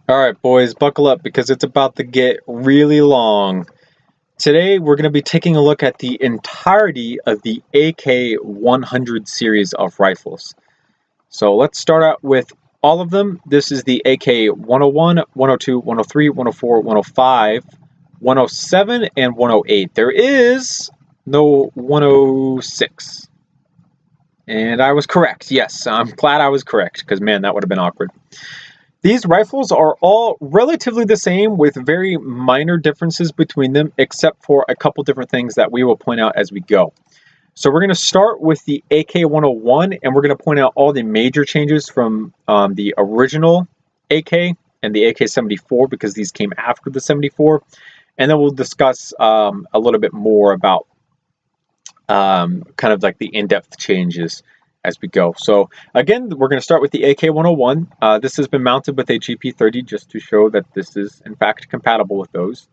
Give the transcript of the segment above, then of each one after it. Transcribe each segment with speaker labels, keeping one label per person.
Speaker 1: Alright boys, buckle up because it's about to get really long. Today we're going to be taking a look at the entirety of the AK-100 series of rifles. So let's start out with all of them. This is the AK-101, 102, 103, 104, 105, 107, and 108. There is no 106. And I was correct. Yes, I'm glad I was correct because man, that would have been awkward. These rifles are all relatively the same with very minor differences between them, except for a couple different things that we will point out as we go. So we're going to start with the AK-101, and we're going to point out all the major changes from the original AK and the AK-74, because these came after the 74. And then we'll discuss a little bit more about kind of like the in-depth changes as we go. So again, we're going to start with the AK-101. This has been mounted with a GP30 just to show that this is in fact compatible with those.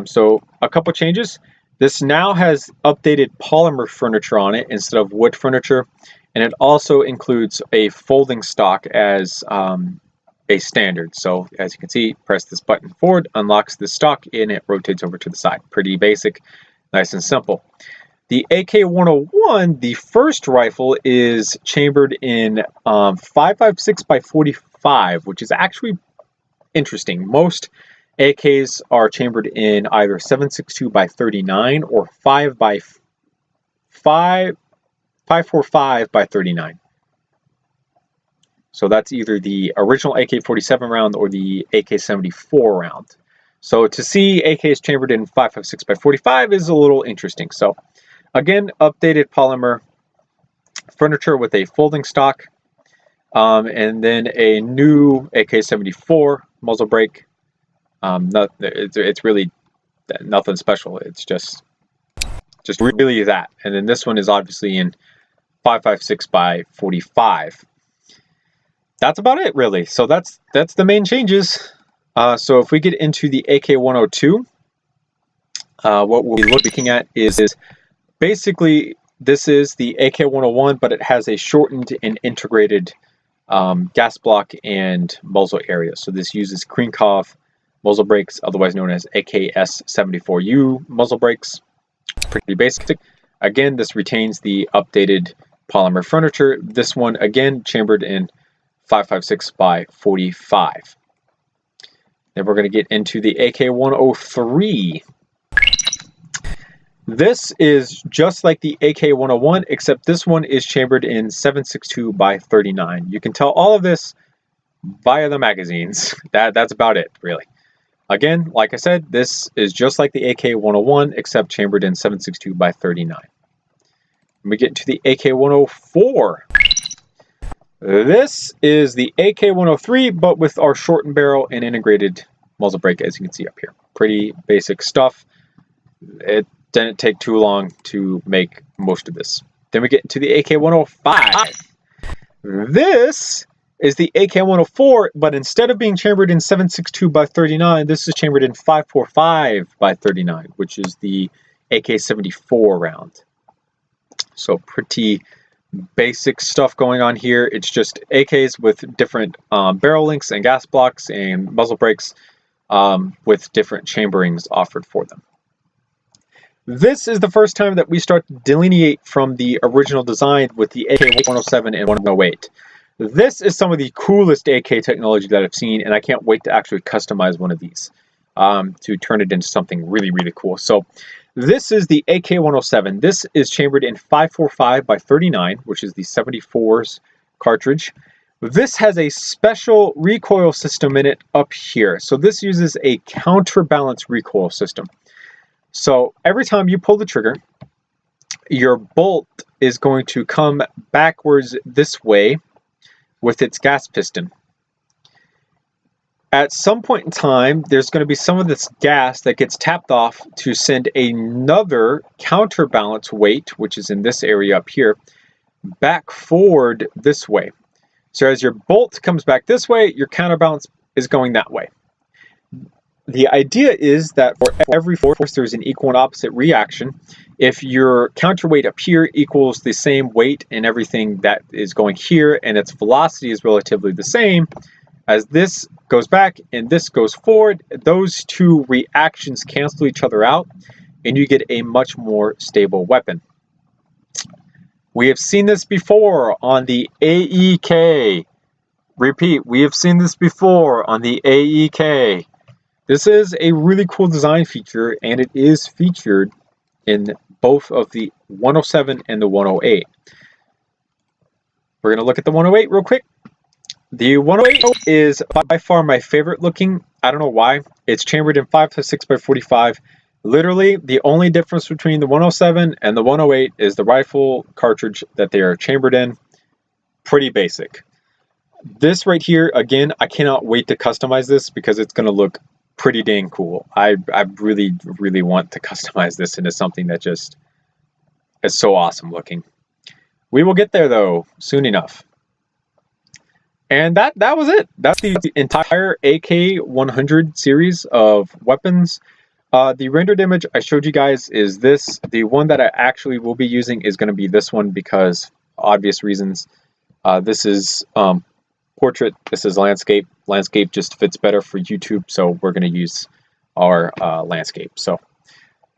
Speaker 1: So a couple changes. This now has updated polymer furniture on it instead of wood furniture, and it also includes a folding stock as a standard. So as you can see, press this button forward, unlocks the stock, and it rotates over to the side. Pretty basic, nice and simple. The AK-101, the first rifle, is chambered in 5.56 by 45, which is actually interesting. Most AKs are chambered in either 7.62 by 39 or 5.45 by 39. So that's either the original AK-47 round or the AK-74 round. So to see AKs chambered in 5.56 by 45 is a little interesting. So again, updated polymer furniture with a folding stock, and then a new AK-74 muzzle brake. It's really nothing special. It's just really that. And then this one is obviously in 5.56 by 45. That's about it, really. So that's the main changes. So if we get into the AK-102, what we'll be looking at is basically, this is the AK-101, but it has a shortened and integrated gas block and muzzle area. So this uses Krinkov muzzle brakes, otherwise known as AKS-74U muzzle brakes. Pretty basic. Again, this retains the updated polymer furniture. This one, again, chambered in 5.56 by 45. Then we're going to get into the AK-103. This is just like the AK-101, except this one is chambered in 7.62 by 39. You can tell all of this via the magazines. That's about it, really. Again, like I said, this is just like the AK-101, except chambered in 7.62 by 39. When we get to the AK-104, this is the AK-103, but with our shortened barrel and integrated muzzle brake, as you can see up here. Pretty basic stuff. It didn't take too long to make most of this. Then we get to the AK-105. This is the AK-104, but instead of being chambered in 7.62 by 39, this is chambered in 5.45 by 39, which is the AK-74 round. So pretty basic stuff going on here. It's just AKs with different barrel lengths and gas blocks and muzzle brakes with different chamberings offered for them. This is the first time that we start to delineate from the original design with the AK-107 and 108. This is some of the coolest AK technology that I've seen, and I can't wait to actually customize one of these to turn it into something really, really cool. So this is the AK-107. This is chambered in 5.45 by 39, which is the 74's cartridge. This has a special recoil system in it up here. So this uses a counterbalance recoil system. So every time you pull the trigger, your bolt is going to come backwards this way with its gas piston. At some point in time, there's going to be some of this gas that gets tapped off to send another counterbalance weight, which is in this area up here, back forward this way. So as your bolt comes back this way, your counterbalance is going that way. The idea is that for every force, there's an equal and opposite reaction. If your counterweight up here equals the same weight in everything that is going here, and its velocity is relatively the same, as this goes back and this goes forward, those two reactions cancel each other out and you get a much more stable weapon. We have seen this before on the AEK. Repeat, we have seen this before on the AEK. This is a really cool design feature, and it is featured in both of the 107 and the 108. We're going to look at the 108 real quick. The 108 is by far my favorite looking. I don't know why. It's chambered in 5.56x45. Literally, the only difference between the 107 and the 108 is the rifle cartridge that they are chambered in. Pretty basic. This right here, again, I cannot wait to customize this because it's going to look pretty dang cool. I really, really want to customize this into something that just is so awesome looking. We will get there, though, soon enough. And that was it. That's the entire AK-100 series of weapons. The rendered image I showed you guys is this. The one that I actually will be using is going to be this one because obvious reasons. This is portrait. This is landscape. Landscape just fits better for YouTube, so we're going to use our landscape. So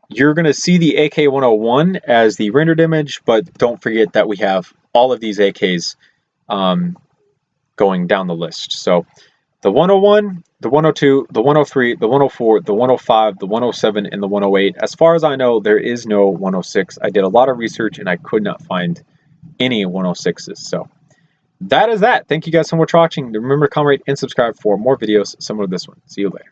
Speaker 1: you're going to see the AK-101 as the rendered image, but don't forget that we have all of these AKs going down the list. So the 101, the 102, the 103, the 104, the 105, the 107, and the 108. As far as I know, there is no 106. I did a lot of research and I could not find any 106s. So that is that. Thank you guys so much for watching. Remember to comment, rate, and subscribe for more videos similar to this one. See you later.